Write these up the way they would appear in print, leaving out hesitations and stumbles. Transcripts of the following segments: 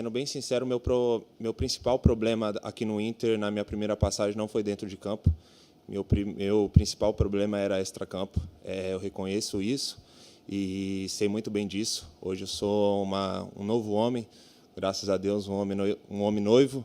Sendo bem sincero, meu principal problema aqui no Inter, na minha primeira passagem, não foi dentro de campo. Meu principal problema era extracampo. Eu reconheço isso e sei muito bem disso. Hoje eu sou um novo homem, graças a Deus, um homem noivo.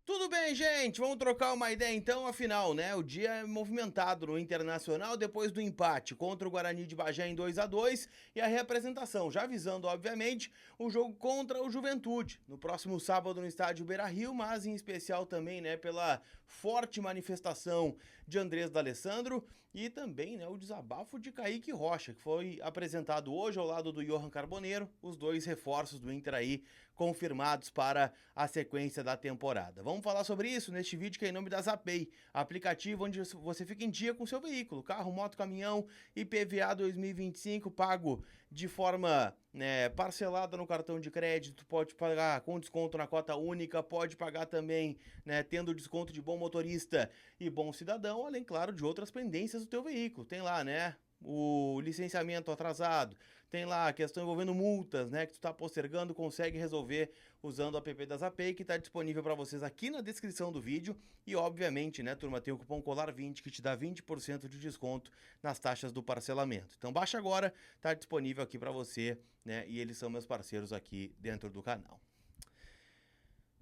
Tudo bem, gente? Vamos trocar uma ideia então, afinal, né? O dia é movimentado no Internacional depois do empate contra o Guarani de Bagé em 2-2 e a reapresentação, já visando, obviamente, o jogo contra o Juventude, no próximo sábado no estádio Beira-Rio, mas em especial também, né, pela forte manifestação de Andrés D'Alessandro e também, né, o desabafo de Kaique Rocha, que foi apresentado hoje ao lado do Johan Carboneiro, os dois reforços do Inter aí confirmados para a sequência da temporada. Vamos falar sobre isso neste vídeo que é em nome da Zapay, aplicativo onde você fica em dia com seu veículo, carro, moto, caminhão, IPVA 2025 pago de forma parcelada no cartão de crédito, pode pagar com desconto na cota única, pode pagar também, né, tendo desconto de bom motorista e bom cidadão, além, claro, de outras pendências do teu veículo. Tem lá, né, o licenciamento atrasado, tem lá a questão envolvendo multas, né, que tu tá postergando, consegue resolver usando o app da Zapay, que tá disponível para vocês aqui na descrição do vídeo. E obviamente, né, turma, tem o cupom COLAR20 que te dá 20% de desconto nas taxas do parcelamento. Então baixa agora, tá disponível aqui para você, né, e eles são meus parceiros aqui dentro do canal.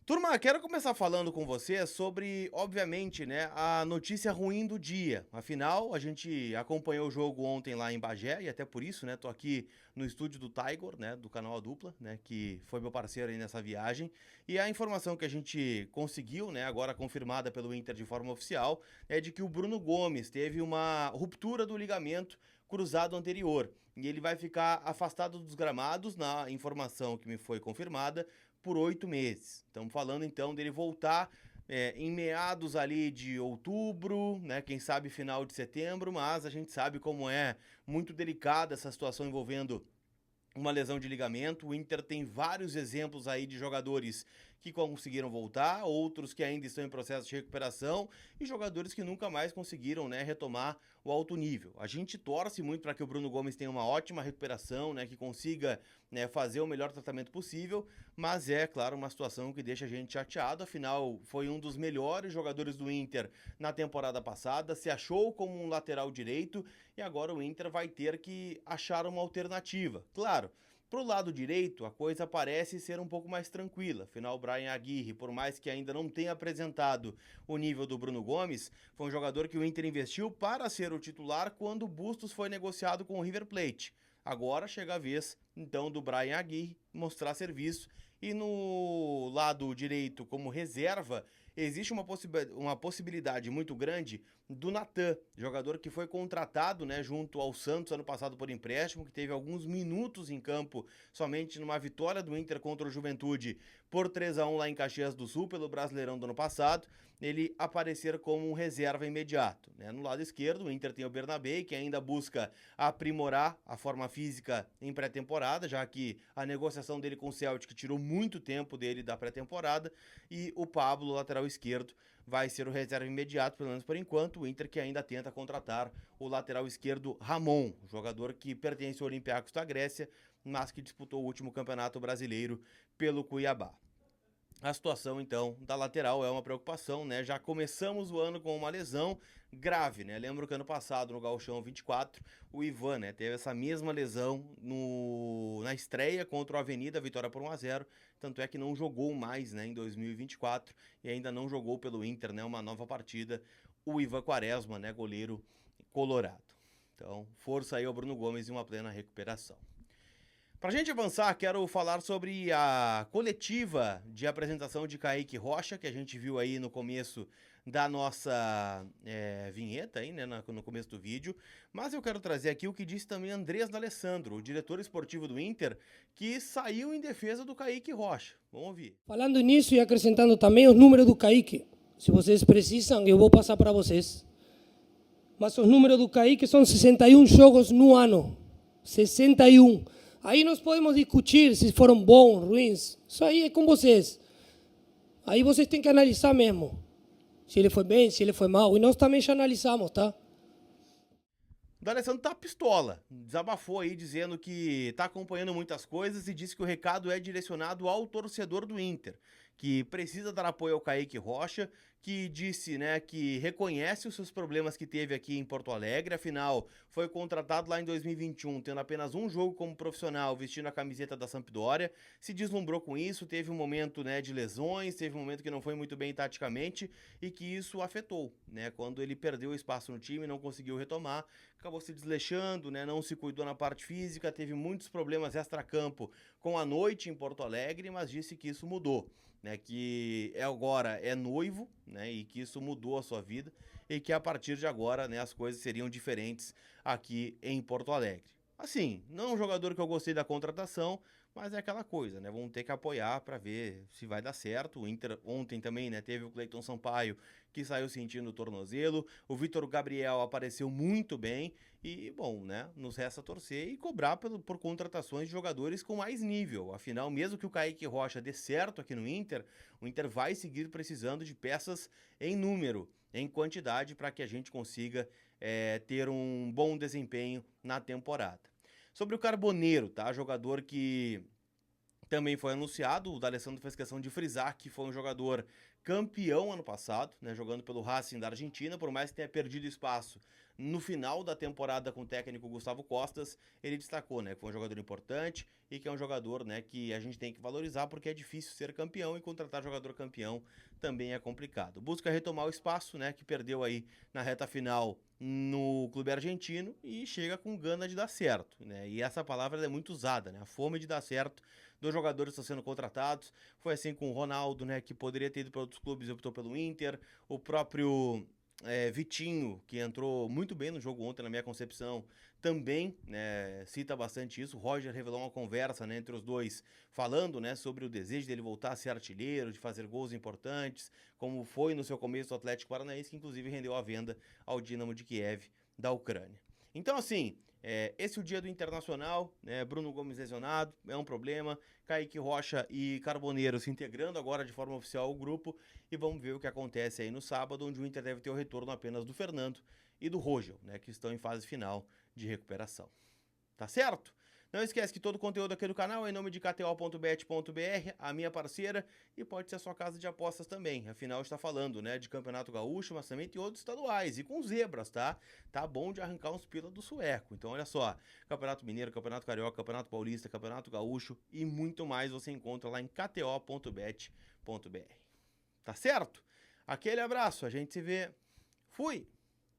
Turma, quero começar falando com você sobre, obviamente, né, a notícia ruim do dia. Afinal, a gente acompanhou o jogo ontem lá em Bagé e até por isso, né, tô aqui no estúdio do Tiger, né, do canal A Dupla, né, que foi meu parceiro aí nessa viagem. E a informação que a gente conseguiu, né, agora confirmada pelo Inter de forma oficial, é de que o Bruno Gomes teve uma ruptura do ligamento cruzado anterior e ele vai ficar afastado dos gramados, na informação que me foi confirmada, por 8 meses. Estamos falando então dele voltar em meados ali de outubro, né? Quem sabe final de setembro, mas a gente sabe como é muito delicada essa situação envolvendo uma lesão de ligamento. O Inter tem vários exemplos aí de jogadores que conseguiram voltar, outros que ainda estão em processo de recuperação e jogadores que nunca mais conseguiram, né, retomar o alto nível. A gente torce muito para que o Bruno Gomes tenha uma ótima recuperação, né, que consiga, né, fazer o melhor tratamento possível, mas é, claro, uma situação que deixa a gente chateado, afinal foi um dos melhores jogadores do Inter na temporada passada, se achou como um lateral direito e agora o Inter vai ter que achar uma alternativa. Claro, pro lado direito, a coisa parece ser um pouco mais tranquila. Afinal, o Bryan Aguirre, por mais que ainda não tenha apresentado o nível do Bruno Gomes, foi um jogador que o Inter investiu para ser o titular quando o Bustos foi negociado com o River Plate. Agora chega a vez, então, do Bryan Aguirre mostrar serviço. E no lado direito, como reserva, existe uma possibilidade muito grande do Natan, jogador que foi contratado, né, junto ao Santos ano passado por empréstimo, que teve alguns minutos em campo somente numa vitória do Inter contra o Juventude por 3-1 lá em Caxias do Sul, pelo Brasileirão do ano passado, ele aparecer como um reserva imediato, né? No lado esquerdo, o Inter tem o Bernabé, que ainda busca aprimorar a forma física em pré-temporada, já que a negociação dele com o Celtic tirou muito tempo dele da pré-temporada, e o Pablo, lateral esquerdo, vai ser o reserva imediato, pelo menos por enquanto. O Inter que ainda tenta contratar o lateral esquerdo Ramon, jogador que pertence ao Olympiacos da Grécia, mas que disputou o último campeonato brasileiro pelo Cuiabá. A situação, então, da lateral é uma preocupação, né? Já começamos o ano com uma lesão grave, né? Lembro que ano passado, no Gauchão 24, o Ivan, né, teve essa mesma lesão na estreia contra o Avenida, vitória por 1-0, tanto é que não jogou mais, né, em 2024 e ainda não jogou pelo Inter, né, uma nova partida, o Ivan Quaresma, né, goleiro colorado. Então, força aí ao Bruno Gomes e uma plena recuperação. Pra gente avançar, quero falar sobre a coletiva de apresentação de Kaique Rocha, que a gente viu aí no começo da nossa vinheta, aí, né, no começo do vídeo. Mas eu quero trazer aqui o que disse também Andrés D'Alessandro, o diretor esportivo do Inter, que saiu em defesa do Kaique Rocha. Vamos ouvir. Falando nisso e acrescentando também os números do Kaique. Se vocês precisam, eu vou passar para vocês. Mas os números do Kaique são 61 jogos no ano. 61. Aí nós podemos discutir se foram bons, ruins. Isso aí é com vocês. Aí vocês têm que analisar mesmo. Se ele foi bem, se ele foi mal. E nós também já analisamos, tá? O D'Alessandro tá pistola, desabafou aí dizendo que tá acompanhando muitas coisas e disse que o recado é direcionado ao torcedor do Inter, que precisa dar apoio ao Kaique Rocha, que disse, né, que reconhece os seus problemas que teve aqui em Porto Alegre, afinal, foi contratado lá em 2021, tendo apenas um jogo como profissional, vestindo a camiseta da Sampdoria, se deslumbrou com isso, teve um momento, né, de lesões, teve um momento que não foi muito bem taticamente e que isso afetou, né, quando ele perdeu espaço no time, não conseguiu retomar, acabou se desleixando, né, não se cuidou na parte física, teve muitos problemas extracampo com a noite em Porto Alegre, mas disse que isso mudou, né, que agora é noivo, né, e que isso mudou a sua vida e que a partir de agora, né, as coisas seriam diferentes aqui em Porto Alegre. Assim, não é um jogador que eu gostei da contratação, mas é aquela coisa, né, vamos ter que apoiar para ver se vai dar certo. O Inter ontem também, né, teve o Cleiton Sampaio que saiu sentindo o tornozelo, o Vitor Gabriel apareceu muito bem e, bom, né, nos resta torcer e cobrar por contratações de jogadores com mais nível. Afinal, mesmo que o Kaique Rocha dê certo aqui no Inter, o Inter vai seguir precisando de peças em número, em quantidade, para que a gente consiga ter um bom desempenho na temporada. Sobre o Carboneiro, tá? Jogador que também foi anunciado, o D'Alessandro fez questão de frisar que foi um jogador campeão ano passado, né, jogando pelo Racing da Argentina, por mais que tenha perdido espaço no final da temporada com o técnico Gustavo Costas, ele destacou, né, que foi um jogador importante e que é um jogador, né, que a gente tem que valorizar porque é difícil ser campeão e contratar jogador campeão também é complicado. Busca retomar o espaço, né, que perdeu aí na reta final no clube argentino e chega com gana de dar certo, né, e essa palavra é muito usada, né, a fome de dar certo dos jogadores estão sendo contratados. Foi assim com o Ronaldo, né, que poderia ter ido para outros clubes e optou pelo Inter. O próprio Vitinho, que entrou muito bem no jogo ontem, na minha concepção, também, né, cita bastante isso. O Roger revelou uma conversa, né, entre os dois, falando, né, sobre o desejo dele voltar a ser artilheiro, de fazer gols importantes, como foi no seu começo do Atlético Paranaense, que inclusive rendeu a venda ao Dinamo de Kiev da Ucrânia. Então, assim, esse é o dia do Internacional, né? Bruno Gomes lesionado, é um problema. Kaique Rocha e Carboneiro se integrando agora de forma oficial ao grupo. E vamos ver o que acontece aí no sábado, onde o Inter deve ter o retorno apenas do Fernando e do Rogel, né? Que estão em fase final de recuperação. Tá certo? Não esquece que todo o conteúdo aqui do canal é em nome de kto.bet.br, a minha parceira, e pode ser a sua casa de apostas também. Afinal, está falando, né, de Campeonato Gaúcho, mas também tem outros estaduais, e com zebras, tá? Tá bom de arrancar uns pila do sueco. Então, olha só, Campeonato Mineiro, Campeonato Carioca, Campeonato Paulista, Campeonato Gaúcho e muito mais você encontra lá em kto.bet.br. Tá certo? Aquele abraço, a gente se vê. Fui!